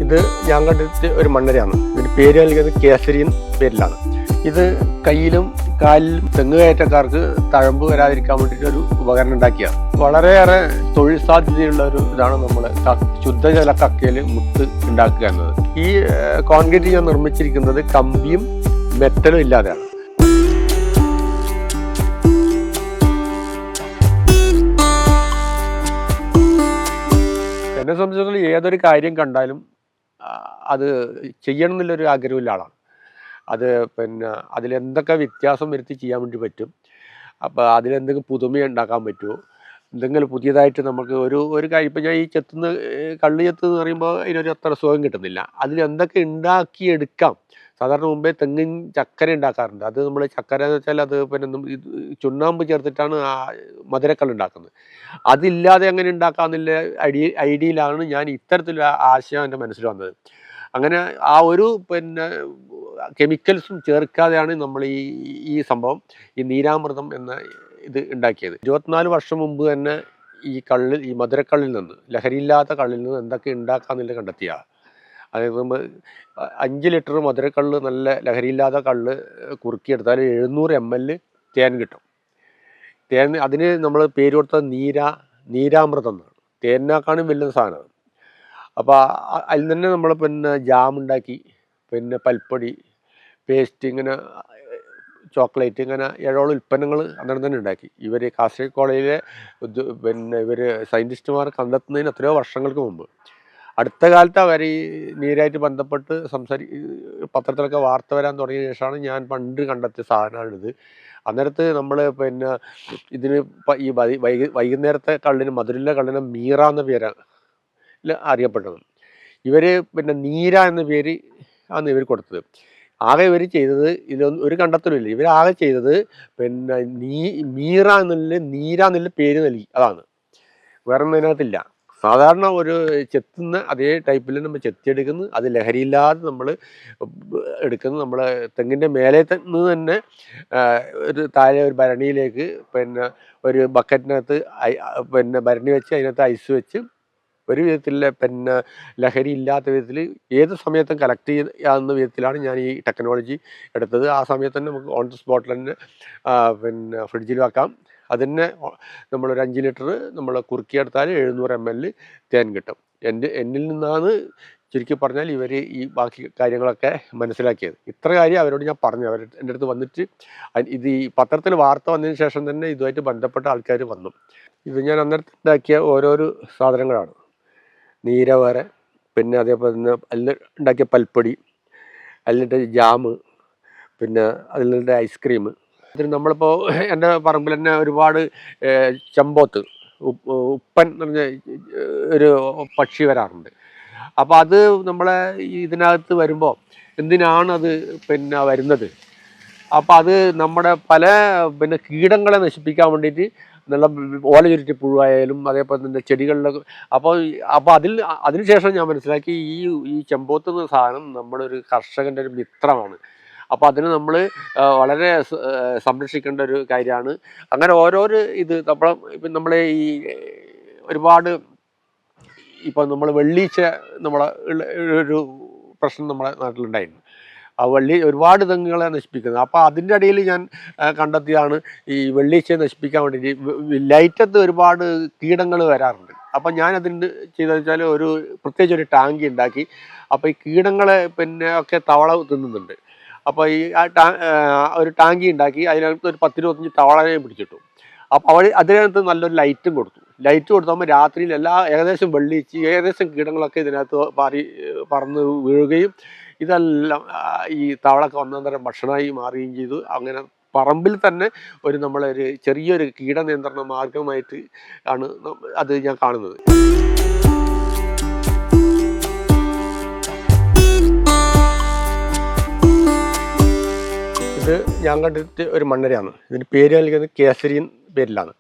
ഇത് ഞാൻ കണ്ടിട്ട് ഒരു മണ്ണരയാണ്. ഇതിന് പേര് നൽകിയത് കേസരി പേരിലാണ്. ഇത് കയ്യിലും കാലിലും തെങ്ങ് കയറ്റക്കാർക്ക് തഴമ്പ് വരാതിരിക്കാൻ വേണ്ടിയിട്ട് ഒരു ഉപകരണം ഉണ്ടാക്കിയാണ്. വളരെയേറെ തൊഴിൽ സാധ്യതയുള്ള ഒരു ഇതാണ് നമ്മൾ ശുദ്ധജല കക്കയിൽ മുത്ത് ഉണ്ടാക്കുക എന്നത്. ഈ കോൺക്രീറ്റ് ഞാൻ നിർമ്മിച്ചിരിക്കുന്നത് കമ്പിയും മെറ്റലും ഇല്ലാതെയാണ്. എന്നെ സംബന്ധിച്ചിടത്തോളം ഏതൊരു കാര്യം കണ്ടാലും അത് ചെയ്യണം എന്നുള്ളൊരു ആഗ്രഹമുള്ള ആളാണ്. അത് അതിലെന്തൊക്കെ വ്യത്യാസം വരുത്തി ചെയ്യാൻ വേണ്ടി പറ്റും, അപ്പോൾ അതിലെന്തെങ്കിലും പുതുമ ഉണ്ടാക്കാൻ പറ്റുമോ, എന്തെങ്കിലും പുതിയതായിട്ട് നമുക്ക് ഒരു കാര്യം. ഇപ്പം ഞാൻ ഈ കള്ള് ചെത്ത് എന്ന് പറയുമ്പോൾ അതിനൊരു അത്ര സുഖം കിട്ടുന്നില്ല. അതിലെന്തൊക്കെ ഉണ്ടാക്കിയെടുക്കാം. സാധാരണ മുമ്പേ തെങ്ങിൻ ചക്കര ഉണ്ടാക്കാറുണ്ട്. അത് നമ്മൾ ചക്കര എന്ന് വെച്ചാൽ അത് ചുണ്ണാമ്പ് ചേർത്തിട്ടാണ് ആ മധുരക്കള്ള് ഉണ്ടാക്കുന്നത്. അതില്ലാതെ എങ്ങനെ ഉണ്ടാക്കാമെന്നുള്ള ഐഡിയയിലാണ് ഞാൻ ഇത്തരത്തിലുള്ള ആശയം എൻ്റെ മനസ്സിൽ വന്നത്. അങ്ങനെ ആ ഒരു കെമിക്കൽസും ചേർക്കാതെയാണ് നമ്മൾ ഈ സംഭവം, ഈ നീരാമൃതം എന്ന ഇത് ഉണ്ടാക്കിയത്. 24 വർഷം മുമ്പ് തന്നെ ഈ മധുരക്കള്ളിൽ നിന്ന്, ലഹരിയില്ലാത്ത കള്ളിൽ നിന്ന് എന്തൊക്കെ ഉണ്ടാക്കാമെന്നുള്ളത് കണ്ടെത്തിയ. അതായത് 5 ലിറ്റർ മധുരക്കള്ള്, നല്ല ലഹരിയില്ലാത്ത കള്ള് കുറുക്കിയെടുത്താൽ 700 ml തേൻ കിട്ടും. അതിന് നമ്മൾ പേര് കൊടുത്തത് നീരാമൃതം എന്നാണ്. തേനിനേക്കാളും വലിയ സാധനമാണ്. അപ്പോൾ അതിൽ തന്നെ നമ്മൾ ജാമുണ്ടാക്കി, പൽപ്പൊടി, പേസ്റ്റ്, ഇങ്ങനെ ചോക്ലേറ്റ്, ഇങ്ങനെ 7 ഉൽപ്പന്നങ്ങൾ അന്നേരം തന്നെ ഉണ്ടാക്കി. കാസർഗോഡ് കോളേജിലെ ഇവർ സയൻറ്റിസ്റ്റുമാർ കണ്ടെത്തുന്നതിന് എത്രയോ വർഷങ്ങൾക്ക് മുമ്പ്. അടുത്ത കാലത്ത് അവർ ഈ നീരായിട്ട് ബന്ധപ്പെട്ട് പത്രത്തിലൊക്കെ വാർത്ത വരാൻ തുടങ്ങിയ ശേഷമാണ് ഞാൻ പണ്ട് കണ്ടെത്തിയ സാധനമാണിത്. അന്നേരത്ത് നമ്മൾ ഇതിന് ഈ വൈകുന്നേരത്തെ കള്ളിന്, മധുരയിലെ കള്ളിന് മീറ എന്ന പേരാണ് അറിയപ്പെട്ടത്. ഇവർ നീര എന്ന പേര് ആണ് ഇവർ കൊടുത്തത്. ആകെ ഇവർ ചെയ്തത് ഇതിലൊന്നും ഒരു കണ്ടെത്തലുമില്ല. ഇവരാകെ ചെയ്തത് മീറ എന്നുള്ള നീര എന്നുള്ള പേര് നൽകി. അതാണ്, വേറെ ഒന്നും അതിനകത്തില്ല. സാധാരണ ഒരു ചെത്തുന്ന അതേ ടൈപ്പിൽ നമ്മൾ ചെത്തിയെടുക്കുന്നു. അത് ലഹരിയില്ലാതെ നമ്മൾ എടുക്കുന്നു. നമ്മൾ തെങ്ങിൻ്റെ മേലെ നിന്ന് തന്നെ ഒരു താഴെ ഒരു ഭരണിയിലേക്ക് ഒരു ബക്കറ്റിനകത്ത് ഭരണി വെച്ച് അതിനകത്ത് ഐസ് വെച്ച് ഒരു വിധത്തിലുള്ള ലഹരി ഇല്ലാത്ത വിധത്തിൽ ഏത് സമയത്തും കളക്ട് ചെയ്യാവുന്ന വിധത്തിലാണ് ഞാൻ ഈ ടെക്നോളജി എടുത്തത്. ആ സമയത്ത് തന്നെ നമുക്ക് ഓൺ ദ സ്പോട്ടിൽ തന്നെ ഫ്രിഡ്ജിൽ വെക്കാം. അതിന് നമ്മളൊരു 5 ലിറ്റർ നമ്മൾ കുറുക്കിയെടുത്താൽ 700 ml തേൻ കിട്ടും. എന്നിൽ നിന്നാണ് ചുരുക്കി പറഞ്ഞാൽ ഇവർ ഈ ബാക്കി കാര്യങ്ങളൊക്കെ മനസ്സിലാക്കിയത്. ഇത്ര കാര്യം അവരോട് ഞാൻ പറഞ്ഞു. എൻ്റെ അടുത്ത് വന്നിട്ട് ഇത് ഈ പത്രത്തിൽ വാർത്ത വന്നതിന് ശേഷം തന്നെ ഇതുമായിട്ട് ബന്ധപ്പെട്ട ആൾക്കാർ വന്നു. ഇത് ഞാൻ അന്നേരത്തെ ഉണ്ടാക്കിയ ഓരോരോ സാധനങ്ങളാണ്. നീര വേറെ, അതേപോലെ തന്നെ അതിൽ ഉണ്ടാക്കിയ പൽപ്പൊടി, അതിലിട്ട് ജാമ്, അതിൽ നിന്നിട്ട് ഐസ്ക്രീം. ഇതിന് നമ്മളിപ്പോൾ എൻ്റെ പറമ്പിൽ തന്നെ ഒരുപാട് ചെമ്പോത്ത്, ഉപ്പൻ എന്ന് പറഞ്ഞ ഒരു പക്ഷി വരാറുണ്ട്. അപ്പോൾ അത് നമ്മളെ ഇതിനകത്ത് വരുമ്പോൾ എന്തിനാണ് അത് വരുന്നത്? അപ്പോൾ അത് നമ്മുടെ പല കീടങ്ങളെ നശിപ്പിക്കാൻ വേണ്ടിയിട്ട് നല്ല ഓല ചുരുട്ടി പുഴുവായാലും അതേപോലെ തന്നെ ചെടികളിലൊക്കെ. അപ്പോൾ അതിനുശേഷം ഞാൻ മനസ്സിലാക്കി ഈ ചെമ്പോത്ത് എന്ന സാധനം നമ്മുടെ ഒരു കർഷകൻ്റെ ഒരു മിത്രമാണ്. അപ്പോൾ അതിന് നമ്മൾ വളരെ സംരക്ഷിക്കേണ്ട ഒരു കാര്യമാണ്. അങ്ങനെ ഓരോരോ ഇത് നമ്മളെ ഈ ഒരുപാട് ഇപ്പം നമ്മൾ വെള്ളീച്ച ഒരു പ്രശ്നം നമ്മുടെ നാട്ടിലുണ്ടായിരുന്നു. ആ ഒരുപാട് തെങ്ങുകളെ നശിപ്പിക്കുന്നത്. അപ്പോൾ അതിൻ്റെ ഇടയിൽ ഞാൻ കണ്ടെത്തിയതാണ് ഈ വെള്ളീച്ചയെ നശിപ്പിക്കാൻ വേണ്ടിയിട്ട് ലൈറ്റത്ത് ഒരുപാട് കീടങ്ങൾ വരാറുണ്ട്. അപ്പം ഞാൻ അതിന് ചെയ്തതെന്ന് വെച്ചാൽ പ്രത്യേകിച്ച് ഒരു ടാങ്കി ഉണ്ടാക്കി. അപ്പോൾ ഈ കീടങ്ങളെ ഒക്കെ തവള തിന്നുന്നുണ്ട്. അപ്പോൾ ഒരു ടാങ്കി ഉണ്ടാക്കി. അതിനകത്ത് ഒരു 10-25 തവളയെ പിടിച്ചിട്ടു. അപ്പോൾ അതിനകത്ത് നല്ലൊരു ലൈറ്റും കൊടുത്തു. ലൈറ്റ് കൊടുത്താകുമ്പോൾ രാത്രിയിൽ ഏകദേശം ഏകദേശം കീടങ്ങളൊക്കെ ഇതിനകത്ത് പറന്ന് വീഴുകയും ഇതെല്ലാം ഈ തവളക്ക് ഒന്നാന്തരം ഭക്ഷണമായി മാറുകയും ചെയ്തു. അങ്ങനെ പറമ്പിൽ തന്നെ നമ്മളൊരു ചെറിയൊരു കീടനിയന്ത്രണ മാർഗമായിട്ട് ആണ് അത് ഞാൻ കാണുന്നത്. ഇത് ഞാൻ കണ്ടിട്ട് ഒരു മണ്ണരയാണ്. ഇതിന് പേര് നൽകിയത് കേസരി പേരിലാണ്.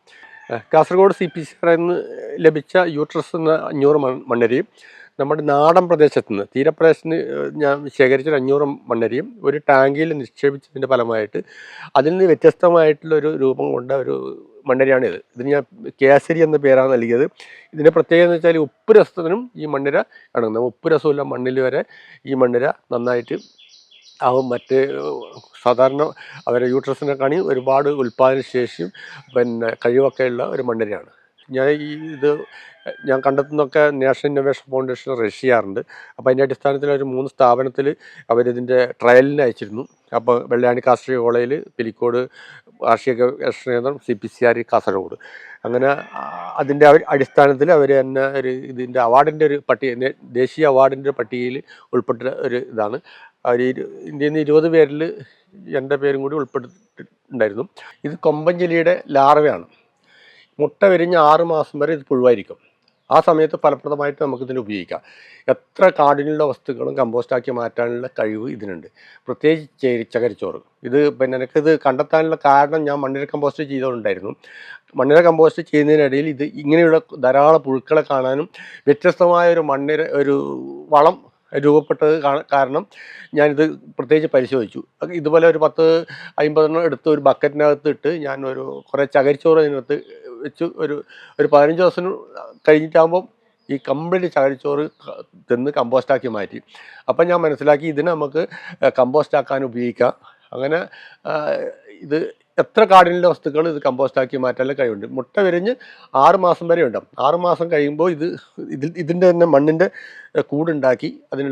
കാസർഗോഡ് CPCR നിന്ന് ലഭിച്ച യൂട്രസ് എന്ന 500 മണ്ണരയും നമ്മുടെ നാടൻ പ്രദേശത്ത് നിന്ന് തീരപ്രദേശത്തിന് ഞാൻ ശേഖരിച്ച 500 മണ്ണരയും ഒരു ടാങ്കിൽ നിക്ഷേപിച്ചതിൻ്റെ ഫലമായിട്ട് അതിൽ നിന്ന് വ്യത്യസ്തമായിട്ടുള്ളൊരു രൂപം കൊണ്ട മണ്ണിരയാണിത്. ഇതിന് ഞാൻ കേസരി എന്ന പേരാണ് നൽകിയത്. ഇതിൻ്റെ പ്രത്യേകത എന്ന് വെച്ചാൽ ഉപ്പ് രസത്തിനും ഈ മണ്ണിര ഇണങ്ങുന്നത്. ഉപ്പ് രസമില്ല മണ്ണിൽ വരെ ഈ മണ്ണിര നന്നായിട്ട് ആവും. മറ്റ് സാധാരണ അവരെ യൂട്രസിനെക്കാണി ഒരുപാട് ഉൽപ്പാദന ശേഷിയും കഴിവൊക്കെ ഉള്ള ഒരു മണ്ണിരയാണ്. ഞാൻ കണ്ടെത്തുന്നതൊക്കെ നാഷണൽ ഇന്നൊവേഷൻ ഫൗണ്ടേഷൻ രജിസ്റ്റർ ചെയ്യാറുണ്ട്. അപ്പോൾ അതിൻ്റെ അടിസ്ഥാനത്തിൽ ഒരു 3 സ്ഥാപനത്തിൽ അവരിതിൻ്റെ ട്രയലിന് അയച്ചിരുന്നു. അപ്പോൾ വെള്ളായണി കാർഷിക കോളേജിൽ, പിലിക്കോട് കാർഷിക ഗവേഷണ കേന്ദ്രം, CPCR കാസർഗോഡ്. അങ്ങനെ അതിൻ്റെ അടിസ്ഥാനത്തിൽ അവർ തന്നെ ഇതിൻ്റെ അവാർഡിൻ്റെ ഒരു ദേശീയ അവാർഡിൻ്റെ പട്ടികയിൽ ഉൾപ്പെട്ട ഒരു ഇതാണ്. അവർ ഇന്ത്യയിൽ നിന്ന് 20 പേരിൽ എൻ്റെ പേരും കൂടി ഉൾപ്പെട്ടിട്ടുണ്ടായിരുന്നു. ഇത് കൊമ്പഞ്ചെല്ലിയുടെ ലാർവയാണ്. മുട്ട വിരിഞ്ഞ് 6 മാസം വരെ ഇത് പുഴുവായിരിക്കും. ആ സമയത്ത് ഫലപ്രദമായിട്ട് നമുക്കിതിന് ഉപയോഗിക്കാം. എത്ര കാഠിന്യമുള്ള വസ്തുക്കളും കമ്പോസ്റ്റാക്കി മാറ്റാനുള്ള കഴിവ് ഇതിനുണ്ട്. പ്രത്യേകിച്ച് ചകരിച്ചോറ്. എനിക്കിത് കണ്ടെത്താനുള്ള കാരണം ഞാൻ മണ്ണിര കമ്പോസ്റ്റ് ചെയ്തുകൊണ്ടായിരുന്നു. മണ്ണിര കമ്പോസ്റ്റ് ചെയ്യുന്നതിനിടയിൽ ഇങ്ങനെയുള്ള ധാരാളം പുഴുക്കളെ കാണാനും വ്യത്യസ്തമായ ഒരു വളം രൂപപ്പെട്ടത് കാരണം ഞാനിത് പ്രത്യേകിച്ച് പരിശോധിച്ചു. ഇതുപോലെ ഒരു 10-50 എടുത്ത് ഒരു ബക്കറ്റിനകത്ത് ഇട്ട് ഞാൻ കുറേ ചകരിച്ചോറ് അതിനകത്ത് വെച്ച് ഒരു 15 ദിവസം കഴിഞ്ഞിട്ടാകുമ്പം ഈ കംപ്ലീറ്റ് ചകരിച്ചോറ് തിന്ന് കമ്പോസ്റ്റാക്കി മാറ്റി. അപ്പം ഞാൻ മനസ്സിലാക്കി ഇതിനെ നമുക്ക് കമ്പോസ്റ്റാക്കാൻ ഉപയോഗിക്കാം. അങ്ങനെ ഇത് എത്ര കാഠിന്യമുള്ള വസ്തുക്കൾ ഇത് കമ്പോസ്റ്റാക്കി മാറ്റാനുള്ള കഴിവുണ്ട്. മുട്ട വിരിഞ്ഞ് 6 മാസം വരെ ഉണ്ടാവും. 6 മാസം കഴിയുമ്പോൾ ഇതിൻ്റെ തന്നെ മണ്ണിൻ്റെ കൂടുണ്ടാക്കി അതിന്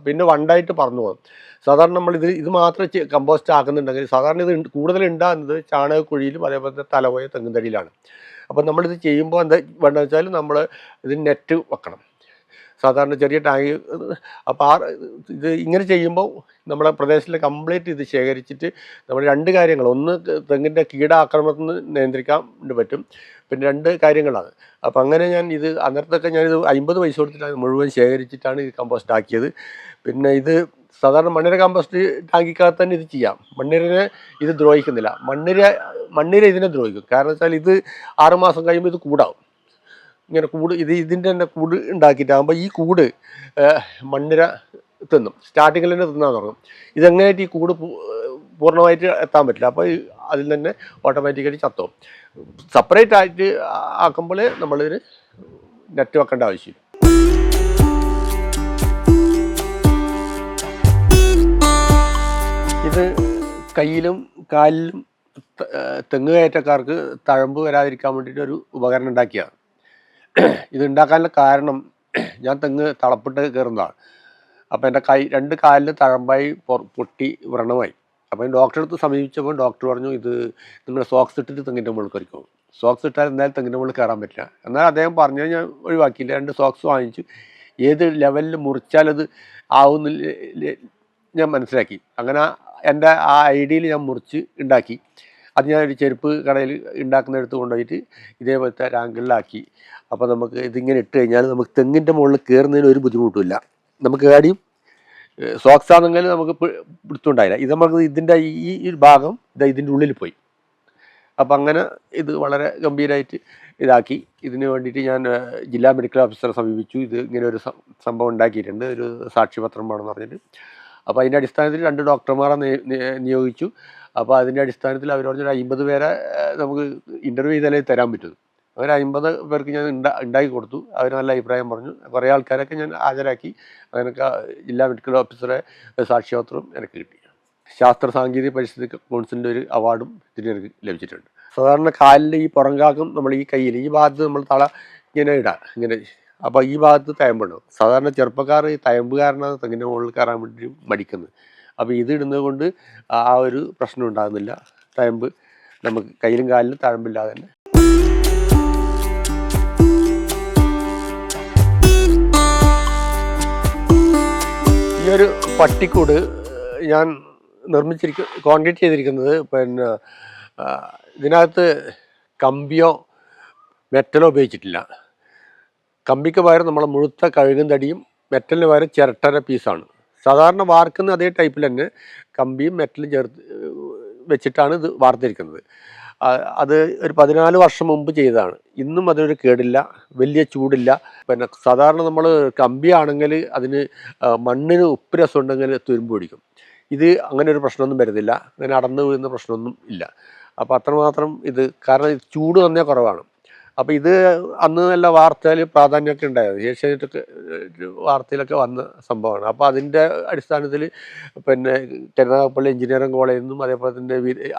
പിന്നെ വണ്ടായിട്ട് പറന്നു പോകും. സാധാരണ നമ്മൾ ഇത് മാത്രം കമ്പോസ്റ്റ് ആക്കുന്നുണ്ടെങ്കിൽ സാധാരണ ഇത് കൂടുതൽ ഉണ്ടാകുന്നത് ചാണകക്കുഴിയിലും അതേപോലെ തലപോയ തെങ്ങുംതടിയിലാണ്. അപ്പം നമ്മളിത് ചെയ്യുമ്പോൾ എന്താ വേണ്ടതെന്ന് വെച്ചാൽ നമ്മൾ ഇതിന് നെറ്റ് വെക്കണം. സാധാരണ ചെറിയ ടാങ്ക്. അപ്പോൾ ഇത് ഇങ്ങനെ ചെയ്യുമ്പോൾ നമ്മുടെ പ്രദേശത്തിൽ കംപ്ലീറ്റ് ഇത് ശേഖരിച്ചിട്ട് നമ്മൾ 2 കാര്യങ്ങൾ, ഒന്ന് തെങ്ങിൻ്റെ കീടാക്രമണത്തിൽ നിന്ന് നിയന്ത്രിക്കാൻ പറ്റും. പിന്നെ 2 കാര്യങ്ങളാണ്. അപ്പം അങ്ങനെ അന്നേരത്തൊക്കെ ഞാനിത് 50 പൈസ കൊടുത്തിട്ടാണ് മുഴുവൻ ശേഖരിച്ചിട്ടാണ് ഇത് കമ്പോസ്റ്റ് ആക്കിയത്. പിന്നെ ഇത് സാധാരണ മണ്ണിര കമ്പോസ്റ്റ് ടാങ്കിക്കകത്ത് തന്നെ ഇത് ചെയ്യാം. മണ്ണിരനെ ഇത് ദ്രോഹിക്കുന്നില്ല. മണ്ണിര ഇതിനെ ദ്രോഹിക്കും. കാരണം വെച്ചാൽ ഇത് 6 മാസം കഴിയുമ്പോൾ ഇത് കൂടാവും. ഇങ്ങനെ ഇതിൻ്റെ തന്നെ കൂട് ഉണ്ടാക്കിയിട്ടാകുമ്പോൾ ഈ കൂട് മണ്ണിര തിന്നും. സ്റ്റാർട്ടിങ്ങിൽ തന്നെ തിന്നാൻ തുടങ്ങും. ഇതെങ്ങനെയായിട്ട് ഈ കൂട് പൂർണ്ണമായിട്ട് എത്താൻ പറ്റില്ല. അപ്പോൾ അതിൽ തന്നെ ഓട്ടോമാറ്റിക്കലി ചത്തും. സെപ്പറേറ്റ് ആയിട്ട് ആക്കുമ്പോൾ നമ്മളിതിന് നെറ്റ് വെക്കേണ്ട ആവശ്യമില്ല. ഇത് കയ്യിലും കാലിലും തെങ്ങ് കയറ്റക്കാർക്ക് തഴമ്പ് വരാതിരിക്കാൻ വേണ്ടിയിട്ട് ഒരു ഉപകരണം ഉണ്ടാക്കിയാണ്. ഇത് ഉണ്ടാക്കാനുള്ള കാരണം ഞാൻ തെങ്ങ് തളപ്പിട്ട് കയറുന്നതാണ്. അപ്പോൾ എൻ്റെ 2 കാലിൽ തഴമ്പായി പൊട്ടി വ്രണമായി. അപ്പോൾ ഡോക്ടറെ അടുത്ത് സമീപിച്ചപ്പോൾ ഡോക്ടർ പറഞ്ഞു ഇത് നിങ്ങൾ സോക്സ് ഇട്ടിട്ട് തെങ്ങിൻ്റെ മുകളിൽ കയറിക്കോ. സോക്സ് ഇട്ടാൽ എന്തായാലും തെങ്ങിൻ്റെ മുകളിൽ കയറാൻ പറ്റില്ല. എന്നാൽ അദ്ദേഹം പറഞ്ഞത് ഞാൻ ഒഴിവാക്കിയില്ല. 2 സോക്സ് വാങ്ങിച്ചു. ഏത് ലെവലിൽ മുറിച്ചാലത് ആവുന്നില്ല ഞാൻ മനസ്സിലാക്കി. അങ്ങനെ എൻ്റെ ആ ഐഡിയയിൽ ഞാൻ മുറിച്ച് ഉണ്ടാക്കി. അത് ഞാനൊരു ചെരുപ്പ് കടയിൽ ഉണ്ടാക്കുന്നിടത്ത് കൊണ്ടുപോയിട്ട് ഇതേപോലത്തെ ടാങ്കിളിലാക്കി. അപ്പോൾ നമുക്ക് ഇതിങ്ങനെ ഇട്ട് കഴിഞ്ഞാൽ നമുക്ക് തെങ്ങിൻ്റെ മുകളിൽ കയറുന്നതിന് ഒരു ബുദ്ധിമുട്ടുമില്ല. നമുക്ക് കാര്യം സോക്സ് ആണെങ്കിൽ നമുക്ക് പിടുത്തുണ്ടായില്ല. ഇത് നമുക്ക് ഇതിൻ്റെ ഈ ഭാഗം ഇതിൻ്റെ ഉള്ളിൽ പോയി. അപ്പം അങ്ങനെ ഇത് വളരെ ഗംഭീരമായിട്ട് ഇതാക്കി. ഇതിന് വേണ്ടിയിട്ട് ഞാൻ ജില്ലാ മെഡിക്കൽ ഓഫീസറെ സമീപിച്ചു. ഇത് ഇങ്ങനെ ഒരു സംഭവം ഉണ്ടാക്കിയിട്ടുണ്ട്, ഒരു സാക്ഷ്യപത്രം വേണമെന്ന് പറഞ്ഞിട്ട്. അപ്പോൾ അതിൻ്റെ അടിസ്ഥാനത്തിൽ 2 ഡോക്ടർമാരെ നിയോഗിച്ചു. അപ്പോൾ അതിൻ്റെ അടിസ്ഥാനത്തിൽ അവർ പറഞ്ഞൊരു 50 പേരെ നമുക്ക് ഇൻ്റർവ്യൂ ചെയ്താലേ തരാൻ പറ്റും. അങ്ങനെ 50 പേർക്ക് ഞാൻ ഉണ്ടാക്കി കൊടുത്തു. അവർ നല്ല അഭിപ്രായം പറഞ്ഞു. കുറേ ആൾക്കാരൊക്കെ ഞാൻ ഹാജരാക്കി. അങ്ങനെയൊക്കെ ജില്ലാ മെഡിക്കൽ ഓഫീസറെ സാക്ഷ്യപത്രവും എനിക്ക് കിട്ടി. ശാസ്ത്ര സാങ്കേതിക പരിസ്ഥിതി കൗൺസിലിൻ്റെ ഒരു അവാർഡും ഇതിന് എനിക്ക് ലഭിച്ചിട്ടുണ്ട്. സാധാരണ കാലിൻ്റെ ഈ പുറംകാക്കും നമ്മൾ ഈ കയ്യിൽ ഈ ഭാഗത്ത് നമ്മൾ തള ഇങ്ങനെ ഇടാം, ഇങ്ങനെ. അപ്പോൾ ഈ ഭാഗത്ത് തയമ്പുണ്ടാവും. സാധാരണ ചെറുപ്പക്കാർ ഈ തയമ്പുകാരനാണ് തെങ്ങിൻ്റെ മുകളിൽ കയറാൻ വേണ്ടി മടിക്കുന്നത്. അപ്പോൾ ഇത് ഇടുന്നത് കൊണ്ട് ആ ഒരു പ്രശ്നം ഉണ്ടാകുന്നില്ല. തയമ്പ് നമുക്ക് കയ്യിലും കാലിലും തഴമ്പില്ലാതെ തന്നെ. ഈ ഒരു പട്ടിക്കൂട് ഞാൻ കോൺക്രീറ്റ് ചെയ്തിരിക്കുന്നത് പിന്നെ ഇതിനകത്ത് കമ്പിയോ മെറ്റലോ ഉപയോഗിച്ചിട്ടില്ല. കമ്പിക്ക് പകരം നമ്മൾ മുഴുത്ത കഴുകും തടിയും മെറ്റലിന് പകരം ചിരട്ടര പീസാണ്. സാധാരണ വാർക്കുന്ന അതേ ടൈപ്പിൽ തന്നെ കമ്പിയും മെറ്റലും ചേർത്ത് വെച്ചിട്ടാണ് ഇത് വാർത്തിരിക്കുന്നത്. അത് ഒരു 14 വർഷം മുമ്പ് ചെയ്തതാണ്. ഇന്നും അതിനൊരു കേടില്ല, വലിയ ചൂടില്ല. പിന്നെ സാധാരണ നമ്മൾ കമ്പിയാണെങ്കിൽ അതിന് മണ്ണിന് ഉപ്പ് രസം ഉണ്ടെങ്കിൽ തുരുമ്പ് പിടിക്കും. ഇത് അങ്ങനെ ഒരു പ്രശ്നമൊന്നും വരുന്നില്ല. അങ്ങനെ അടന്നു വീഴുന്ന പ്രശ്നമൊന്നും ഇല്ല. അപ്പോൾ അത്രമാത്രം ഇത് കാരണം ചൂട് തന്നെ കുറവാണ്. അപ്പോൾ ഇത് അന്ന് നല്ല വാർത്തയിൽ പ്രാധാന്യമൊക്കെ ഉണ്ടായത്, ഏഷ്യാനെറ്റൊക്കെ വാർത്തയിലൊക്കെ വന്ന സംഭവമാണ്. അപ്പോൾ അതിൻ്റെ അടിസ്ഥാനത്തിൽ പിന്നെ കരുനാഗപ്പള്ളി എഞ്ചിനീയറിംഗ് കോളേജിൽ നിന്നും അതേപോലെ തന്നെ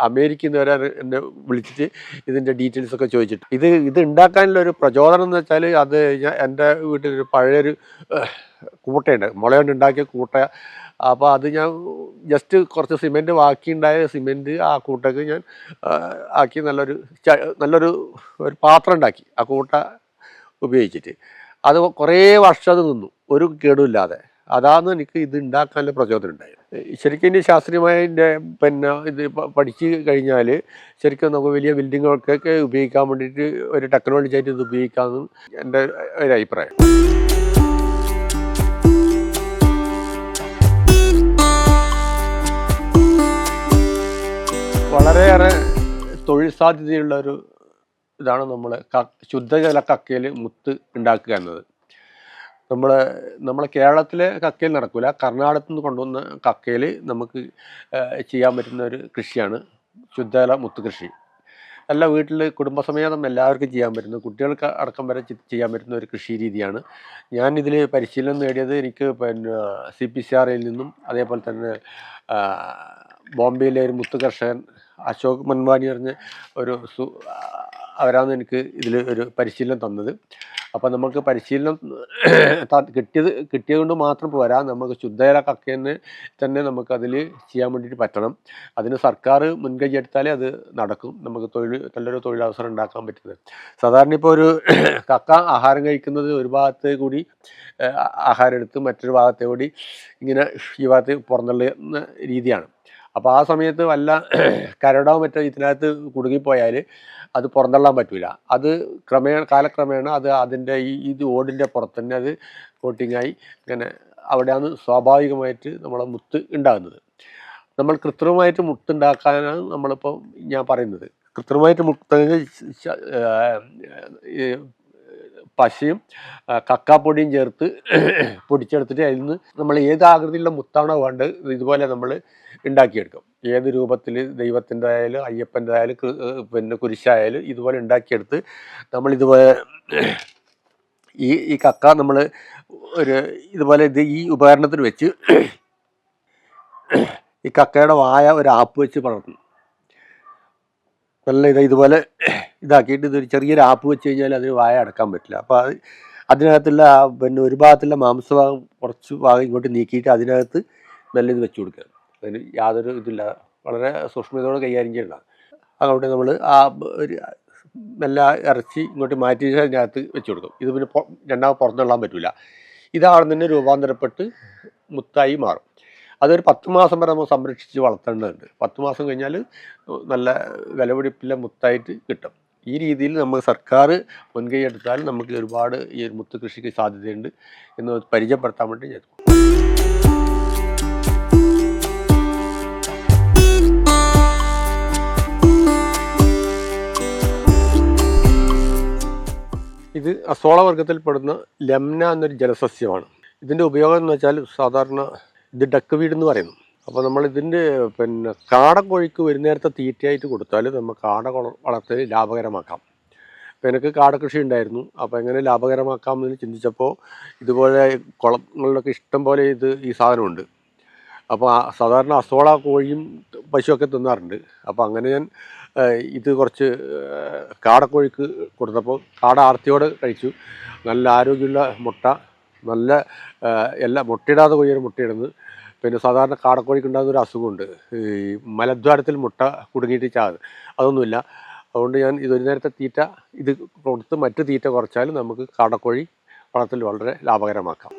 അമേരിക്കയിൽ നിന്ന് വരെ എന്നെ വിളിച്ചിട്ട് ഇതിൻ്റെ ഡീറ്റെയിൽസൊക്കെ ചോദിച്ചിട്ട് ഇത് ഉണ്ടാക്കാനുള്ള ഒരു പ്രചോദനം എന്ന് വെച്ചാൽ അത് എൻ്റെ വീട്ടിലൊരു പഴയൊരു കൂട്ടയുണ്ട്, മുള കൊണ്ട് ഉണ്ടാക്കിയ കൂട്ട. അപ്പോൾ അത് ഞാൻ ജസ്റ്റ് കുറച്ച് സിമെൻറ്റ് ബാക്കിയുണ്ടായ സിമെൻറ്റ് ആ കൂട്ടക്ക് ഞാൻ ആക്കി നല്ലൊരു പാത്രം ഉണ്ടാക്കി ആ കൂട്ട ഉപയോഗിച്ചിട്ട്. അത് കുറേ വർഷം അത് നിന്നു, ഒരു കേടുമില്ലാതെ. അതാണ് എനിക്ക് ഇത് ഉണ്ടാക്കാനുള്ള പ്രചോദനം ഉണ്ടായത്. ശരിക്കും ഇനി ശാസ്ത്രീയമായ പിന്നെ ഇത് പഠിച്ച് കഴിഞ്ഞാൽ ശരിക്കും നമുക്ക് വലിയ ബിൽഡിങ്ങുകൾക്കൊക്കെ ഉപയോഗിക്കാൻ വേണ്ടിയിട്ട് ഒരു ടെക്നോളജി ആയിട്ട് ഇത് ഉപയോഗിക്കാമെന്ന് എൻ്റെ ഒരു അഭിപ്രായം. വളരെയേറെ തൊഴിൽ സാധ്യതയുള്ള ഒരു ഇതാണ് നമ്മൾ ശുദ്ധജല കക്കയിൽ മുത്ത് ഉണ്ടാക്കുക എന്നത്. നമ്മളെ കേരളത്തിലെ കക്കയിൽ നടക്കില്ല, കർണാടകത്തിൽ നിന്ന് കൊണ്ടുവന്ന കക്കയിൽ നമുക്ക് ചെയ്യാൻ പറ്റുന്ന ഒരു കൃഷിയാണ് ശുദ്ധജല മുത്ത് കൃഷി. എല്ലാ വീട്ടിൽ കുടുംബസമേതം എല്ലാവർക്കും ചെയ്യാൻ പറ്റുന്ന, കുട്ടികൾക്ക് അടക്കം വരെ ചെയ്യാൻ പറ്റുന്ന ഒരു കൃഷി രീതിയാണ്. ഞാനിതിൽ പരിശീലനം നേടിയത് എനിക്ക് പിന്നെ CPCRയിൽ നിന്നും അതേപോലെ തന്നെ ബോംബെയിലെ ഒരു മുത്ത് കർഷകൻ അശോക് മൻവാനി പറഞ്ഞ അവരാണ് എനിക്ക് ഇതിൽ ഒരു പരിശീലനം തന്നത്. അപ്പോൾ നമുക്ക് പരിശീലനം കിട്ടിയത് കൊണ്ട് മാത്രം പോരാ, നമുക്ക് ശുദ്ധജല കക്കയെന്ന് തന്നെ നമുക്കതിൽ ചെയ്യാൻ വേണ്ടിയിട്ട് പറ്റണം. അതിന് സർക്കാർ മുൻകൈ എടുത്താലേ അത് നടക്കും, നമുക്ക് നല്ലൊരു തൊഴിലവസരം ഉണ്ടാക്കാൻ പറ്റുന്നത്. സാധാരണ ഇപ്പോൾ ഒരു കക്ക ആഹാരം കഴിക്കുന്നത് ഒരു ഭാഗത്ത് കൂടി ആഹാരം എടുത്ത് മറ്റൊരു ഭാഗത്തെ കൂടി ഇങ്ങനെ ഈ ഭാഗത്ത് പുറന്തള്ളുന്ന രീതിയാണ്. അപ്പോൾ ആ സമയത്ത് വല്ല കരടോ മറ്റോ ഇതിനകത്ത് കുടുങ്ങിപ്പോയാൽ അത് പുറന്തള്ളാൻ പറ്റില്ല. അത് കാലക്രമേണ അത് അതിൻ്റെ ഇത് ഓടിൻ്റെ പുറത്ത് തന്നെ അത് കോട്ടിങ്ങായി ഇങ്ങനെ അവിടെയാണ് സ്വാഭാവികമായിട്ട് നമ്മളെ മുത്ത് ഉണ്ടാകുന്നത്. നമ്മൾ കൃത്രിമമായിട്ട് മുത്തുണ്ടാക്കാനാണ് നമ്മളിപ്പോൾ ഞാൻ പറയുന്നത്. കൃത്രിമമായിട്ട് പശയും കക്കാപ്പൊടിയും ചേർത്ത് പൊടിച്ചെടുത്തിട്ട് അതിൽ നിന്ന് നമ്മൾ ഏത് ആകൃതിയിലുള്ള മുത്താണോ വേണ്ടത് ഇതുപോലെ നമ്മൾ ഉണ്ടാക്കിയെടുക്കും. ഏത് രൂപത്തിൽ, ദൈവത്തിൻ്റെ ആയാലും അയ്യപ്പൻ്റെ ആയാലും പിന്നെ കുരിശായാലും ഇതുപോലെ ഉണ്ടാക്കിയെടുത്ത് നമ്മളിതുപോലെ ഈ കക്ക നമ്മൾ ഇതുപോലെ ഈ ഉപകരണത്തിൽ വെച്ച് ഈ കക്കയുടെ വായ ഒരു ആപ്പ് വെച്ച് പടർത്തും. നല്ല ഇതുപോലെ ഇതാക്കിയിട്ട് ഇതൊരു ചെറിയൊരു ആപ്പ് വെച്ച് കഴിഞ്ഞാൽ അതിന് വായ അടക്കാൻ പറ്റില്ല. അപ്പോൾ അതിനകത്തുള്ള പിന്നെ ഒരു ഭാഗത്തുള്ള മാംസഭാഗം കുറച്ച് ഭാഗം ഇങ്ങോട്ട് നീക്കിയിട്ട് അതിനകത്ത് നല്ല ഇത് വെച്ച് കൊടുക്കുക. അതിന് യാതൊരു ഇതില്ല, വളരെ സൂക്ഷ്മതയോടെ കൈകാര്യം ചെയ്യണം. അതുകൊണ്ട് നമ്മൾ ആ ഒരു നല്ല ഇറച്ചി ഇങ്ങോട്ട് മാറ്റി അതിനകത്ത് വെച്ച് കൊടുക്കും. ഇത് പിന്നെ രണ്ടാമത് പുറത്തുള്ളാൻ പറ്റില്ല. ഇതാണ് തന്നെ രൂപാന്തരപ്പെട്ട് മുത്തായി മാറും. അതൊരു 10 മാസം വരെ നമ്മൾ സംരക്ഷിച്ച് വളർത്തേണ്ടതുണ്ട്. 10 മാസം കഴിഞ്ഞാൽ നല്ല വിലപിടിപ്പില്ല മുത്തായിട്ട് കിട്ടും. ഈ രീതിയിൽ നമ്മൾ സർക്കാർ മുൻകൈ എടുത്താൽ നമുക്ക് ഒരുപാട് ഈ മുത്ത് കൃഷിക്ക് സാധ്യതയുണ്ട് എന്ന് പരിചയപ്പെടുത്താൻ വേണ്ടി ഞാൻ. ഇത് അസോള വർഗത്തിൽപ്പെടുന്ന ലെംന എന്നൊരു ജലസസ്യമാണ്. ഇതിൻ്റെ ഉപയോഗം എന്ന് വെച്ചാൽ സാധാരണ ഇത് ഡക്ക് വീട് എന്ന് പറയുന്നു. അപ്പോൾ നമ്മൾ ഇതിൻ്റെ പിന്നെ കാടക്കോഴിക്ക് ഒരു നേരത്തെ തീറ്റയായിട്ട് കൊടുത്താൽ നമ്മൾ കാട വളർത്തൽ ലാഭകരമാക്കാം. അപ്പോൾ എനിക്ക് കാടകൃഷി ഉണ്ടായിരുന്നു. അപ്പോൾ എങ്ങനെ ലാഭകരമാക്കാമെന്ന് ചിന്തിച്ചപ്പോൾ ഇതുപോലെ കുളങ്ങളിലൊക്കെ ഇഷ്ടം പോലെ ഈ സാധനമുണ്ട്. അപ്പോൾ സാധാരണ അസോള കോഴിയും പശുവൊക്കെ തിന്നാറുണ്ട്. അപ്പോൾ അങ്ങനെ ഞാൻ ഇത് കുറച്ച് കാടക്കോഴിക്ക് കൊടുത്തപ്പോൾ കാട ആർത്തിയോടെ കഴിച്ചു. നല്ല ആരോഗ്യമുള്ള മുട്ട, നല്ല മുട്ടയിടാതെ കോഴിയാണ് മുട്ടയിടുന്നത്. പിന്നെ സാധാരണ കാടക്കോഴിക്ക് ഉണ്ടാകുന്ന ഒരു അസുഖമുണ്ട്, ഈ മലദ്വാരത്തിൽ മുട്ട കുടുങ്ങിയിട്ട് ചാകുന്നത്. അതൊന്നുമില്ല. അതുകൊണ്ട് ഞാൻ ഇതൊരു നേരത്തെ തീറ്റ ഇത് കൊടുത്ത് മറ്റ് തീറ്റ കുറച്ചാൽ നമുക്ക് കാടക്കോഴി വളർത്തൽ വളരെ ലാഭകരമാക്കാം.